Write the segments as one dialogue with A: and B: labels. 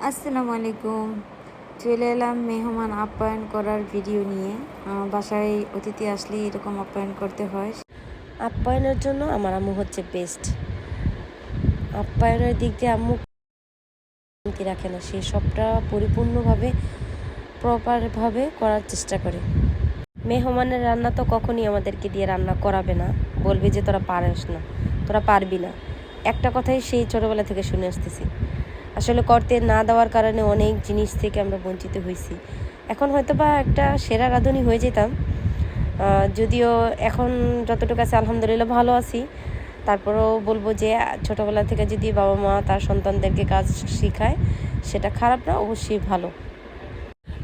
A: আসসালামু আলাইকুম। চলে এলাম মেহমান আপ্যায়ন করার ভিডিও নিয়ে। বাসায় অতিথি আসলে এরকম আপ্যায়ন করতে হয়।
B: আপ্যায়নের জন্য আমার আম্মু হচ্ছে বেস্ট। আপ্যায়নের দিক দিয়ে আম্মু কি রাখে না, সে সবটা পরিপূর্ণভাবে প্রপারভাবে করার চেষ্টা করে। মেহমানের রান্না তো কখনই আমাদেরকে দিয়ে রান্না করাবে না, বলবে যে তোরা পারিস না, তোরা পারবি না। একটা কথাই সেই ছোটোবেলা থেকে শুনে আসতেছি। আসলে করতে না দেওয়ার কারণে অনেক জিনিস থেকে আমরা বঞ্চিত হয়েছি। এখন হয়তো বা একটা সেরা রাঁধুনি হয়ে যেতাম, যদিও এখন যতটুকু আছে আলহামদুলিল্লাহ ভালো আছি। তারপরেও বলবো যে ছোটোবেলা থেকে যদি বাবা মা তার সন্তানদেরকে কাজ শেখায়, সেটা খারাপ না, অবশ্যই ভালো।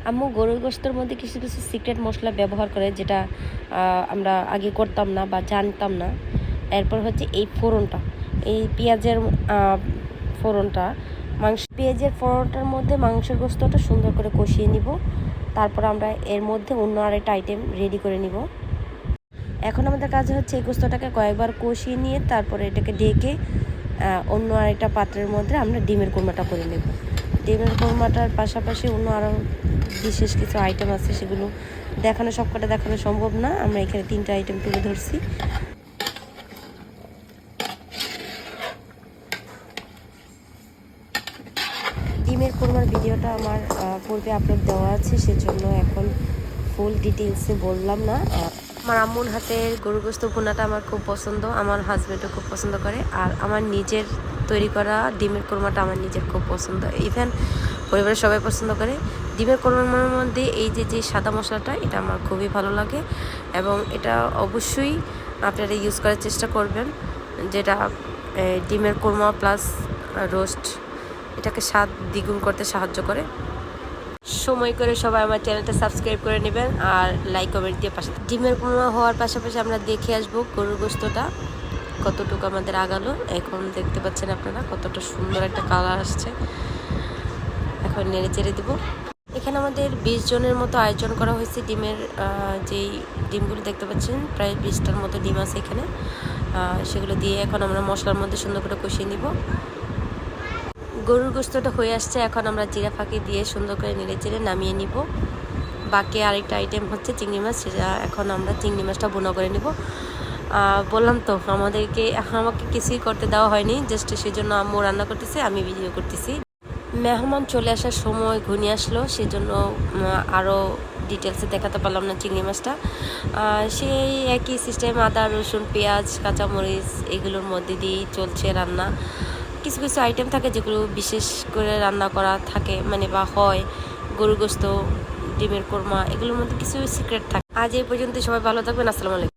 B: আম্মু গরুর গোশতের মধ্যে কিছু কিছু সিক্রেট মশলা ব্যবহার করে, যেটা আমরা আগে করতাম না বা জানতাম না। এরপর হচ্ছে এই ফোড়নটা, এই পেঁয়াজের ফোড়নটা, পেঁয়াজের ফোড়নটার মধ্যে মাংসের গোশতটা সুন্দর করে কষিয়ে নিব। তারপর আমরা এর মধ্যে অন্য আরেকটা আইটেম রেডি করে নিব। এখন আমাদের কাজ হচ্ছে এই গোস্তটাকে কয়েকবার কষিয়ে নিয়ে তারপরে এটাকে ঢেকে অন্য আরেকটা পাত্রের মধ্যে আমরা ডিমের কোরমাটা করে নেব। ডিমের কোরমাটার পাশাপাশি অন্য আরও বিশেষ কিছু আইটেম আছে, সেগুলো সবকটা দেখানো সম্ভব না। আমরা এখানে 3টা আইটেম তুলে ধরছি। ডিমের কোরমার ভিডিওটা আমার পূর্বে আপলোড দেওয়া আছে, সেজন্য এখন ফুল ডিটেলসে বললাম না। আমার আম্মুর হাতের গরু গোস্ত ভুনাটা আমার খুব পছন্দ, আমার হাজব্যান্ডও খুব পছন্দ করে। আর আমার নিজের তৈরি করা ডিমের কোরমাটা আমার নিজের খুব পছন্দ, ইভেন পরিবারের সবাই পছন্দ করে। ডিমের কোরমার মধ্যে এই যে সাদা মশলাটা, এটা আমার খুবই ভালো লাগে এবং এটা অবশ্যই আপনারা ইউজ করার চেষ্টা করবেন, যেটা ডিমের কোরমা প্লাস রোস্ট এটাকে স্বাদ দ্বিগুণ করতে সাহায্য করে। সময় করে সবাই আমার চ্যানেলটা সাবস্ক্রাইব করে নেবেন আর লাইক কমেন্ট দিয়ে পাশে। ডিমের কোরমা হওয়ার পাশাপাশি আমরা দেখে আসবো গরুর গোস্তটা কতটুকু আমাদের আগালো। এখন দেখতে পাচ্ছেন আপনারা কতটা সুন্দর একটা কালার আসছে। এখন নেড়ে চেড়ে দেবো। এখানে আমাদের 20 জনের মতো আয়োজন করা হয়েছে। ডিমের যেই ডিমগুলো দেখতে পাচ্ছেন, প্রায় 20টার মতো ডিম আছে এখানে। সেগুলো দিয়ে এখন আমরা মশলার মধ্যে সুন্দর করে কষিয়ে নিব। গরুর গোস্তটা হয়ে আসছে, এখন আমরা জিরা ফাঁকি দিয়ে সুন্দর করে নেড়ে চেড়ে নামিয়ে নিব। বাকি আরেকটা আইটেম হচ্ছে চিংড়ি মাছ, সেটা এখন আমরা চিংড়ি মাছটা বোনা করে নিব। বললাম তো আমাকে কিছুই করতে দেওয়া হয়নি, জাস্ট সেই জন্য আম্মু রান্না করতেছে, আমি ভিডিও করতেছি। মেহমান চলে আসার সময় ঘনিয়ে আসলো, সেজন্য আরও ডিটেলসে দেখাতে পারলাম না চিংড়ি মাছটা। সেই একই সিস্টেম, আদা রসুন পেঁয়াজ কাঁচামরিচ এগুলোর মধ্যে দিয়েই চলছে রান্না। কিছু কিছু আইটেম থাকে যেগুলো বিশেষ করে রান্না করা থাকে, মানে বা হয় গরু গোস্ত, ডিমের কোরমা, এগুলোর মধ্যে কিছু সিক্রেট থাকে। আজ এই পর্যন্ত, সবাই ভালো থাকবেন। আসসালামু আলাইকুম।